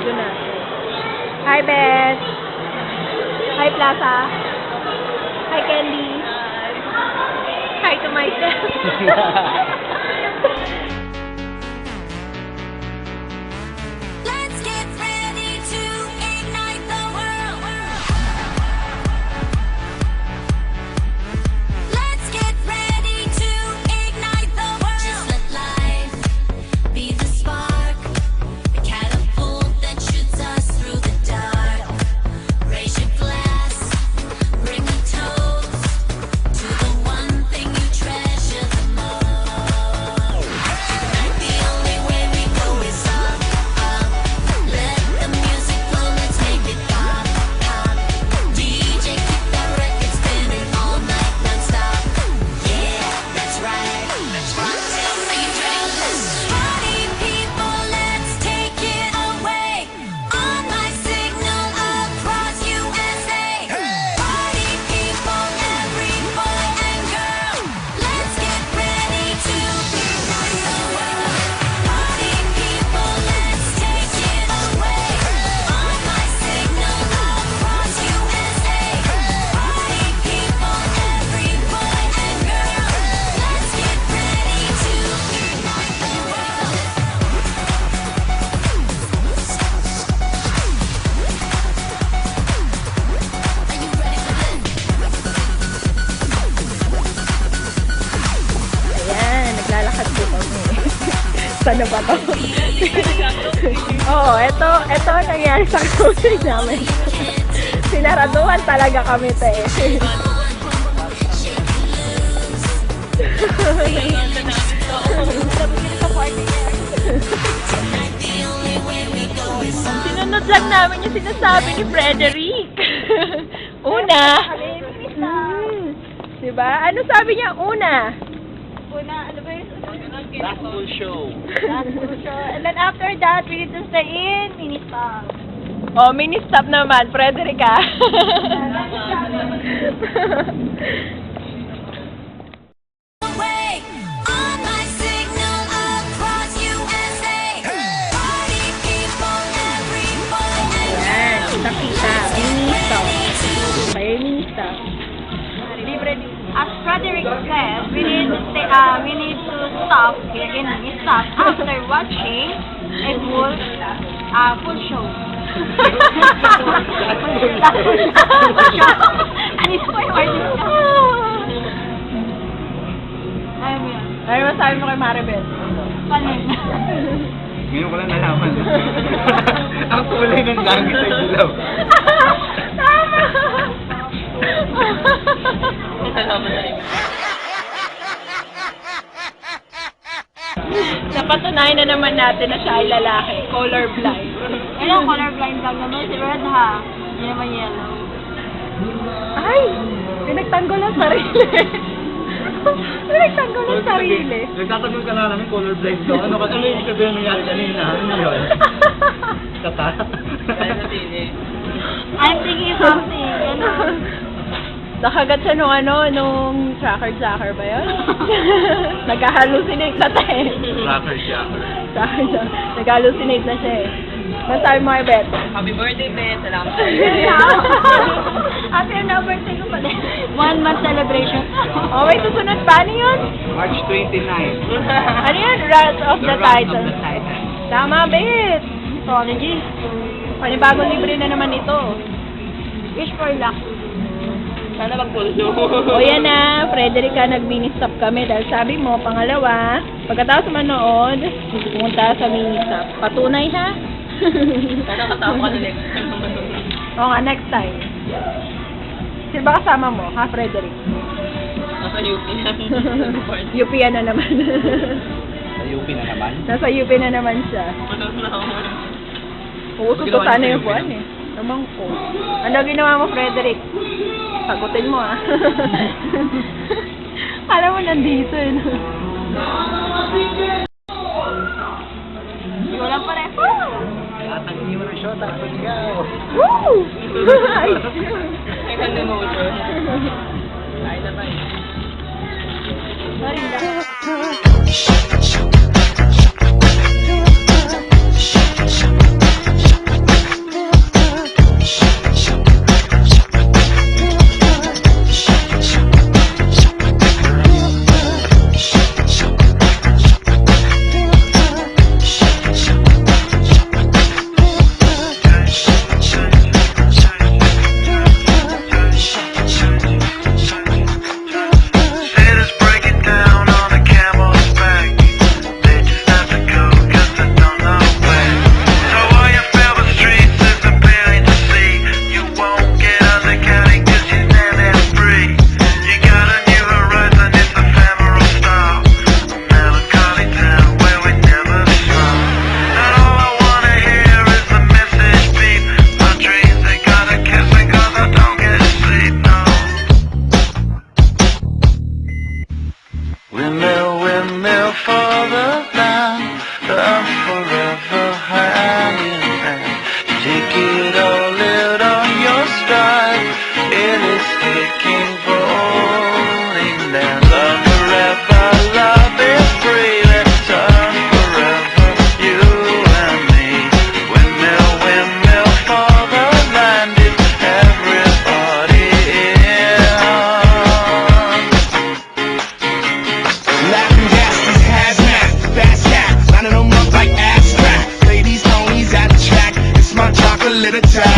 video natin. Hi, Beth! Hi, Plaza! Hi, Candy! Hi to myself! Let's get ready to ignite the world. Let's get ready to ignite the world. Just let life be the spark, a catapult that shoots us through the dark. Raise your glass, bring a toast to the one thing you treasure the most. Tonight the only way we go is up, up. Let the music flow, let's make it pop, pop. DJ, keep that record spinning all night non-stop. Yeah, that's right. Let's rock till the adrenaline. Party people, let's take it away. On my signal across USA. Party people, every boy and girl. Let's get ready to ignite the world. Party people, let's take it away. On my signal across USA. Party people, every boy and girl. Let's get ready to ignite the world. Are you ready for this? Ayan, naglalakad po kami. Sana ba to? Oo, ito ang nangyari sa closing namin. Sinaraduhan talaga kami, te. Sinunod lang namin yung sinasabi ni Frederick. Una. Diba? Ano sabi niya? Una. Ano ba yun? Last full show. And then after that, we need to stay in Minista. Oh, mini-stop naman. Frederick, ah. Away on my signal across USA. Party people, every boy and Ayan, kita-kita. Mini-stop. Kaya mini-stop. As Frederick said, we need to stop here in Minista after watching a full show. Ano po yung word nito? Ayun yun. Ano masabi mo kay Maribel? Panin. Ngayon ko lang nalaman. Ang kulay ng langit ay dilaw. Tama! Napatunayan na naman natin na siya ay lalaki. Colorblind. Ayun, colorblind lang naman si Red ha. Hindi naman yellow. Ay! Pinagtanggol ang sarili. Pinagtanggol ang sarili. Nagtatanong ka na namin colorblind daw. Ano yung sabihin nangyari kanina? Ano yun? Kata? I'm thinking something. Ano? Nakagat siya nung tracker ba yun? Nag-hallucinate na tayo. Rocker shocker. Nag-hallucinate na siya eh. Masabi mo kay Beth? Happy birthday, Ben. Salamat. After na birthday ko pala. 1 month celebration. Oh, may susunod pa. Ano yun? March 29. Ano yun? Wrath of the Titan. Titan. Tama, Beth. Mythology. Panibagong libre na naman ito. Wish for luck. Sana mag-pulso. O yan na, Frederica, nag-mini-stop kami dahil sabi mo, pangalawa, pagkatapos manood, pumunta sa mini-stop. Patunay ha? Sana kasama ka na next time. Oo nga, next time. Sino ba kasama mo, ha, Frederick? Nasa UP na. UP yan na naman. Sa UP na naman? Nasa UP na naman siya. Manood na ako. Puso ko sana yung buwan eh. Naman ko. Ano ginawa mo, Frederick? Sagutin mo ah. Alam mo, nandito eh. Hindi ko lang pare. Tatangin mo na siya, tapos ka. Woo! Ay, Ay, nanonood yun. Ay, na tayo. sorry lang. get a job.